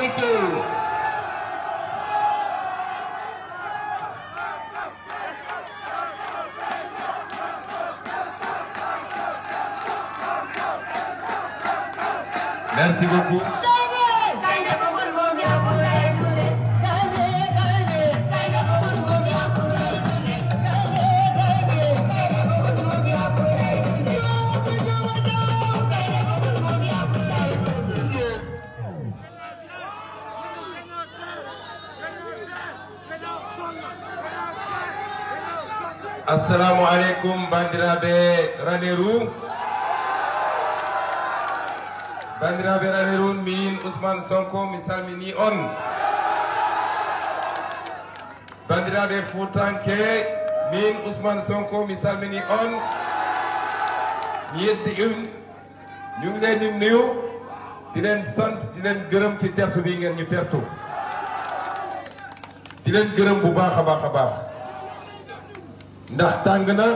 alaikum. Merci beaucoup. Assalamu alaikum bandiraɓe Ranérou. Bandiraɓe Ranérou, min Ousmane Sonko mi salmini on. Bandiraɓe Foutanké, min Ousmane Sonko mi salmini on. mi yeddi ñu ngi leen di nuyu di leen sant di leen gërëm ci tertu bi ngeen ñu tertu. di leen gërëm bu baax a baax a baax. ndax tàng na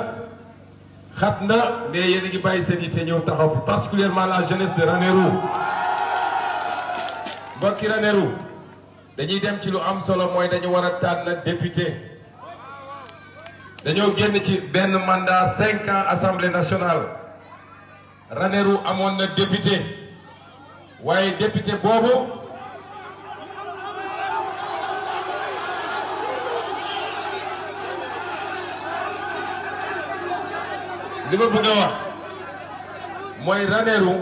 xat na mais yéen a ngi bàyyi seen yitte ñëw taxaw fi particulièrement la jeunesse de Ranérou. mbokki Ranérou dañuy dem ci lu am solo mooy dañu war a tànn député. dañoo génn ci benn mandat 5 ans assemblée nationale. Ranérou amoon na député waaye député boobu li ma bëgg a wax mooy Ranérou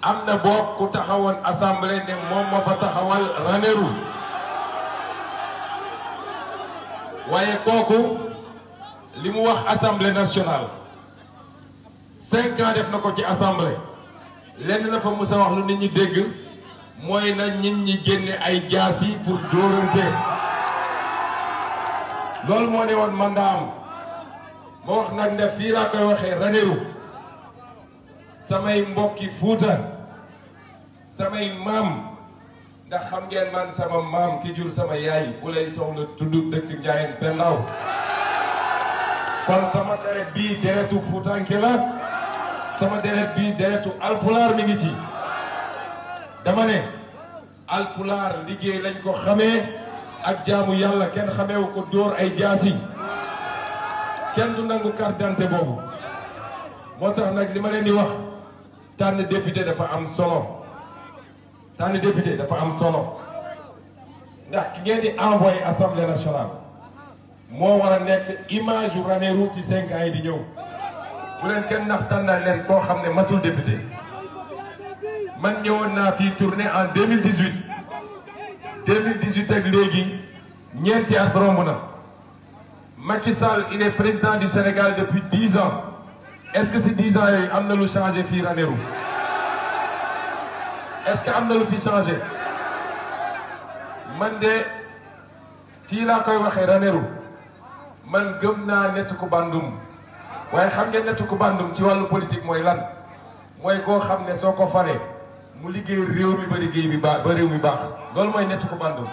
am na bokk ku taxawoon assemblée ne moom moo fa taxawal Ranérou waaye kooku li mu wax assemblée nationale 5 ans def na ko ci assemblée lenn na fa musa wax lu nit ñi dégg mooy na nit ñi génne ay jaas yi pour dóorante loolu moo ne woon mandat am ma wax nag ne fii laa koy waxee Ranérou samay mbokki Fuuta samay maam ndax xam ngeen man sama maam ki jur sama yaay bu lay soxla tudd dëkk Njaayeen Pendaaw kon sama deret bii deretu Fuutanke la sama deret bii deretu alpulaar mi ngi ci dama ne alpulaar liggéey lañ ko xamee ak jaamu yàlla kenn xameewu ko dóor ay jaasi kenn du nangu carte d'identité boobu moo tax nag li ma leen di wax tànn député dafa am solo tànn député dafa am solo ndax ki ngeen di envoyé assemblée nationale moo war a nekk image yu Ranérou ci 5 ans yi di ñëw bu leen kenn ndax tànnal leen koo xam ne matul député man ñëwoon naa fii tournée en 2018 2018 ak léegi ñeenti at romb na Macky Sall il est président du Sénégal depuis 10 ans est-ce que si 10 ans yooyu am na lu changé fii Ranérou est-ce que am na lu fi changé man de fii laa koy waxee Ranérou man gëm naa nett ku bandum waaye xam ngeen nett ku bandum ci wàllu politique mooy lan mooy koo xam ne soo ko falee mu liggéey réew mi ba liggéey bi baax ba réew mi baax loolu mooy nett ku bandum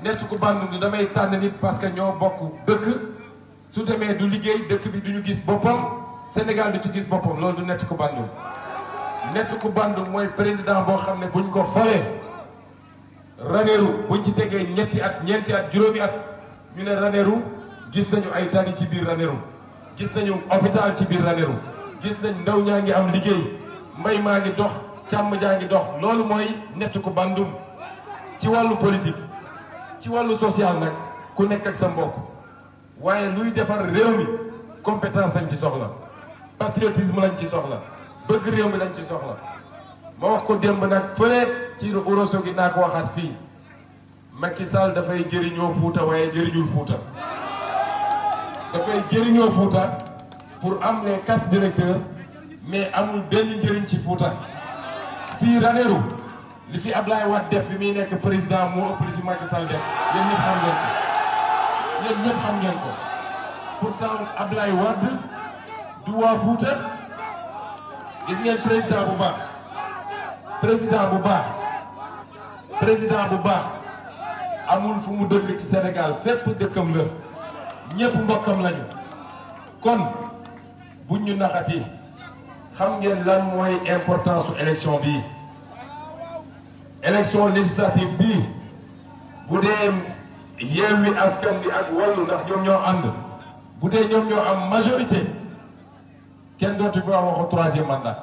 nett ku bandum du damay tànn nit parce que ñoo bokk dëkk su demee du liggéey dëkk bi duñu gis boppam Sénégal du ci gis boppam loolu du nett ku bandum nett ku bandum mooy président boo xam ne buñ ko falee Ranérou buñ ci tegee ñetti at ñeenti at juróomi at ñu ne Ranérou gis nañu ay tali ci biir Ranérou gis nañu hôpital ci biir Ranérou gis nañ ndaw ñaa ngi am liggéey mbay maa ngi dox càmm jaa ngi dox loolu mooy nett ku bandum ci wàllu politique ci wàllu social nag ku nekk ak sa mbokk waaye luy defar réew mi compétence lañ ci soxla patriotisme lañ ci soxla bëgg réew mi lañ ci soxla ma wax ko démb nag fële ci Ourossogui naa ko waxaat fii Macky Sall dafay jëriñoo Fuuta waaye jëriñul Fuuta dafay jëriñoo Fuuta pour am les cartes d'électeurs mais amul benn njëriñ ci Fuuta fii Ranérou li fi Ablaye Wade def bi muy nekk président moo ëpp li fi Macky Sall def yéen ñëpp xam ngeen ko yéen ñëpp xam ngeen ko pourtant Ablaye Wade du waa Fuuta gis ngeen président bu baax président bu baax président bu baax amul fu mu dëkk ci Sénégal fépp dëkkam la ñëpp mbokkam lañu kon buñ ñu naxati xam ngeen lan mooy importance su élection bii élection législative bii bu dee Yewwi Askan Wi ak Wallu ndax ñoom ñoo ànd bu dee ñoom ñoo am majorité kenn dootu fi waxu troisième mandat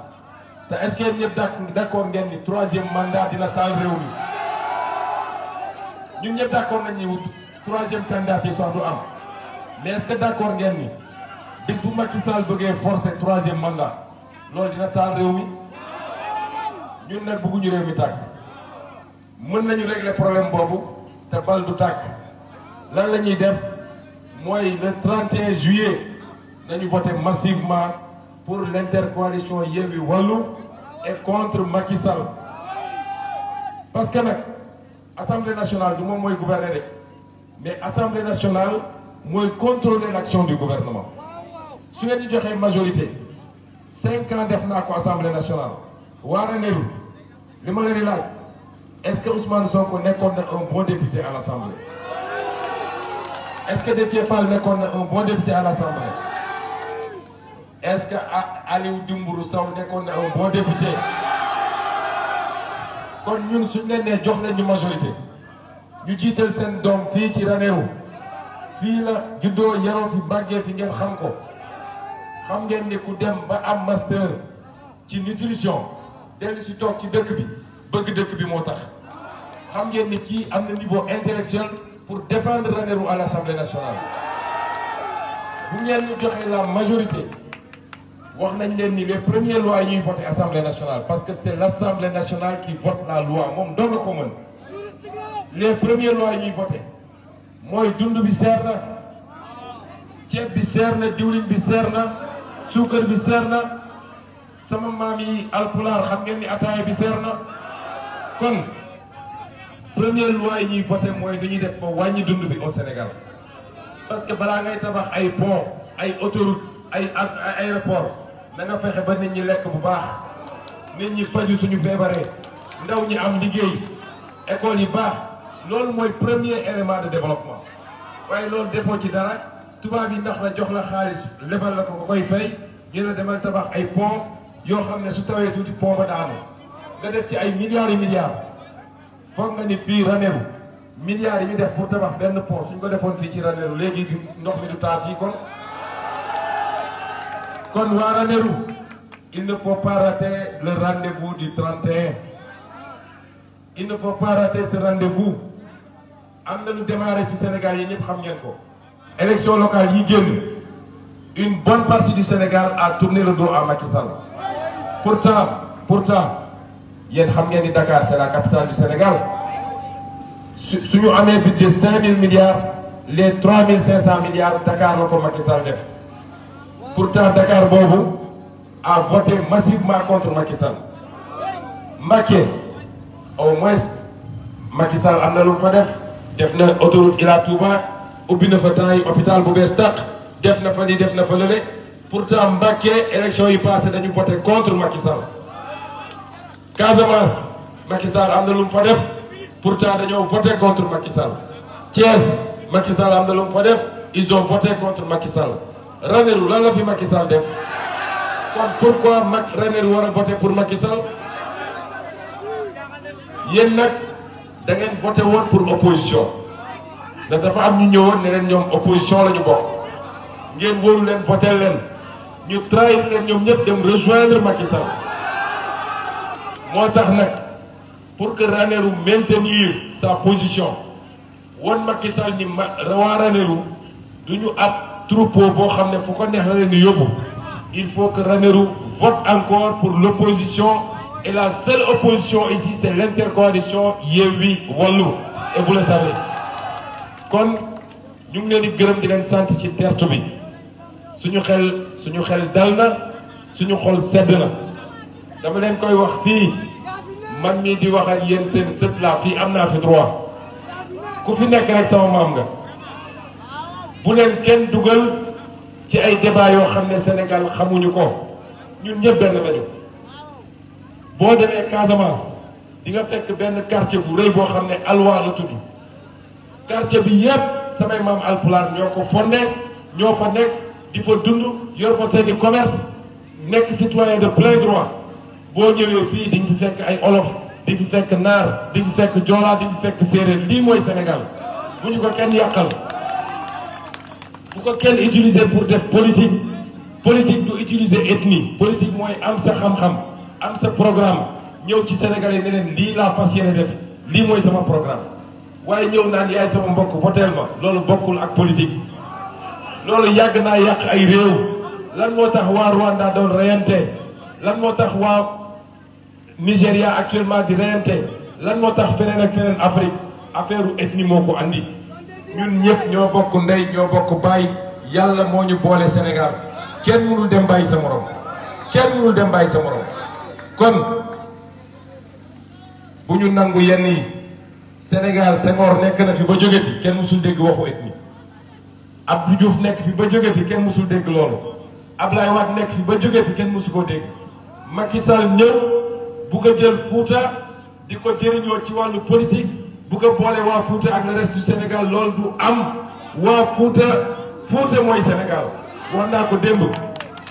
te est-ce que ñëpp d'accord ngeen ni troisième mandat dina taal réew mi ñun ñëpp d'accord nañ ni troisième candidature sax du am mais est-ce que d'accord ngeen ni bis bu Macky Sall bëggee forcer troisième mandat loolu dina taal réew mi ñun nag bëgguñu réew mi tàkk mën nañu régler problème boobu te bal du tàkk lan la ñuy def mooy le 31 juillet nañu voter massivement pour l'intercoalition Yewwi Wallu et contre Macky Sall parce que nag Assemblée nationale du moom mooy gouverner rek mais Assemblée nationale mooy contrôler l'action du gouvernement su ngeen ñu joxee majorité 5 ans def naa ko Assemblée nationale waara neru li ma leen di laaj est-ce que Ousmane Sonko nekkoon na un bon député à l'Assemblée est-ce que Déthié Fall nekkoon na un bon député à l'Assemblée est-ce que Aliou Dembourou Sow nekkoon na un bon député kon ñun suñ leen nee jox leen ñu majorité ñu jiital seen doom fii ci Ranérou fii la juddoo yaroo fi màggee fi ngeen xam ko xam ngeen ni ku dem ba am master ci nutrition dellu si toog ci dëkk bi bëgg dëkk bi moo tax xam ngeen ni kii am na niveau intellectuel pour défendre Ranérou à l'Assemblée nationale bu ngeen ñu joxee la majorité wax nañ leen ni les premières lois ñuy voter Assemblée nationale parce que c'est l'Assemblée nationale qui vote la loi moom doo nga ko mën les premières lois ñuy voter mooy dund bi seer na ceeb bi seer na diwlin bi seer na suukar bi seer na sama maam yi alpulaar xam ngeen ni ataaya bi seer na kon première loi yi ñuy voté mooy dañuy def ba wàññi dund bi au Sénégal parce que balaa ngay tabax ay pont ay autoroute ay aéroport na nga fexe ba nit ñi lekk bu baax nit ñi faju suñu feebaree ndaw ñi am liggéey école yi baax loolu mooy premier élément de développement waaye loolu defoo ci dara tubaab yi ndax la jox la xaalis lebal la ko nga koy fay ñu la demal tabax ay pont yoo xam ne su tawee tuuti pont ba daanu nga def ci ay milliards yi milliards foog nga ni fii Ranérou milliards yi ñu def pour tabax benn pont suñ ko defoon fii ci Ranérou léegi ndox mi du taa fii kon waa Ranérou il ne faut pas rater le rendez-vous du 31 il ne faut pas rater ce rendez-vous am na lu démarré ci Sénégal yi ñëpp xam ngeen ko élection locale yi génn une bonne partie du Sénégal a tourné le dos à Macky Sall pourtant yéen xam ngeen ni Dakar c'est la capitale du Sénégal suñu amee budget 5000 milliards les 3500 milliards Dakar la ko Macky Sall def pourtant Dakar boobu a voté massivement contre Macky Sall Mbacké au moins Macky Sall am na lu fa def na autoroute Ila Touba ubbi na fa temps yi hôpital bu bees tàq def na fa lii def na fa lële pourtant Mbacké élection yi passé dañu voté contre Macky Sall Casamance Macky Sall am na lu mu fa def pourtant dañoo voté contre Macky Sall Thiès Macky Sall am na lu mu fa def ils ont voté contre Macky Sall Ranérou lan la fi Macky Sall def kon pourquoi Ranérou war a voté pour Macky Sall yéen nag da ngeen voté woon pour opposition da dafa am ñu ñëwoon ne leen ñoom opposition la ñu bokk ngeen wóoru leen voté leen ñu trahir leen ñoom ñëpp dem rejoindre Macky Sall moo tax nag pour que Ranérou maintenir sa position woon Macky Sall ni waa Ranérou du ñu ab troupeau boo xam ne fu ko neex la leen di yóbbu il faut que Ranérou vote encore pour l'opposition et la seule opposition ici c'est l'intercoalition Yewwi Wallu et vous le savez kon ñu ngi leen di gërëm di leen sant ci tertu bi suñu xel dal na suñu xol sedd na dama leen koy wax fii man mii di wax ak yéen seen sët la fii am naa fi droit ku fi nekk rek sama maam nga bu leen kenn dugal ci ay débat yoo xam ne Sénégal xamuñu ko ñun ñëpp benn lañu boo demee Casamance di nga fekk benn quartier bu rëy boo xam ne Alwa la tudd quartier bi yépp samay maam alpulaar ñoo ko fondé ñoo fa nekk di fa dund yor fa seeni commerce nekk citoyen de plein droit boo ñëwee fii di nga fekk ay olof di fi fekk naar di fi fekk joolaa di fi fekk séeréer lii mooy Sénégal bu ñu ko kenn yàqal bu ko kenn utiliser pour def politique politique du utiliser ethnie politique mooy am sa xam-xam am sa programme ñëw ci Sénégal yi ne leen lii laa fas yéene def lii mooy sama programme waaye ñëw naan yaay sama mbokk voteel ma loolu bokkul ak politique loolu yàgg naa yàq ay réew lan moo tax waa Rwanda doon reyante lan moo tax waa Nigéria actuellement di reyante lan moo tax feneen ak feneen Afrique affaire ethnie moo ko andi ñun ñëpp ñoo bokk ndey ñoo bokk baay yàlla moo ñu boole Sénégal kenn mënul dem bàyyi sa morom kenn mënul dem bàyyi sa morom kon bu ñu nangu yenn yi Sénégal Senghor nekk na fi ba jóge fi kenn mësul dégg waxu ethnie Abdou Diouf nekk fi ba jóge fi kenn mësul dégg loolu Ablaye Wade nekk fi ba jóge fi kenn mësu koo dégg Macky Sall ñëw bugg a jël Fouta di ko jëriñoo ci wàllu politique bugg a boole waa Fouta ak le reste du Sénégal loolu du am waa Fouta mooy Sénégal wax naa ko démb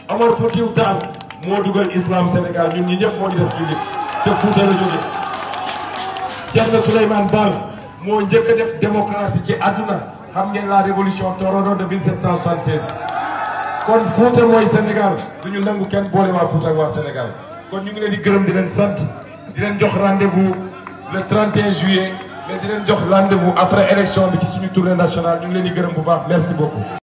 Omar Foutiyou Tall moo dugal islam Sénégal ñun ñi ñëpp moo ñu def jullit te Fouta la jóge Thierno Souleymane Baal moo njëkk a def démocratie ci àdduna xam ngeen la révolution Torodo de 1776 kon Fouta mooy Sénégal du ñu nangu kenn boole waa Fouta ak waa Sénégal kon ñu ngi leen di gërëm di leen sant di leen jox rendez-vous le 31 juillet mais di leen jox rendez-vous après élection bi ci suñu tournée nationale ñu ngi leen di gërëm bu baax merci beaucoup.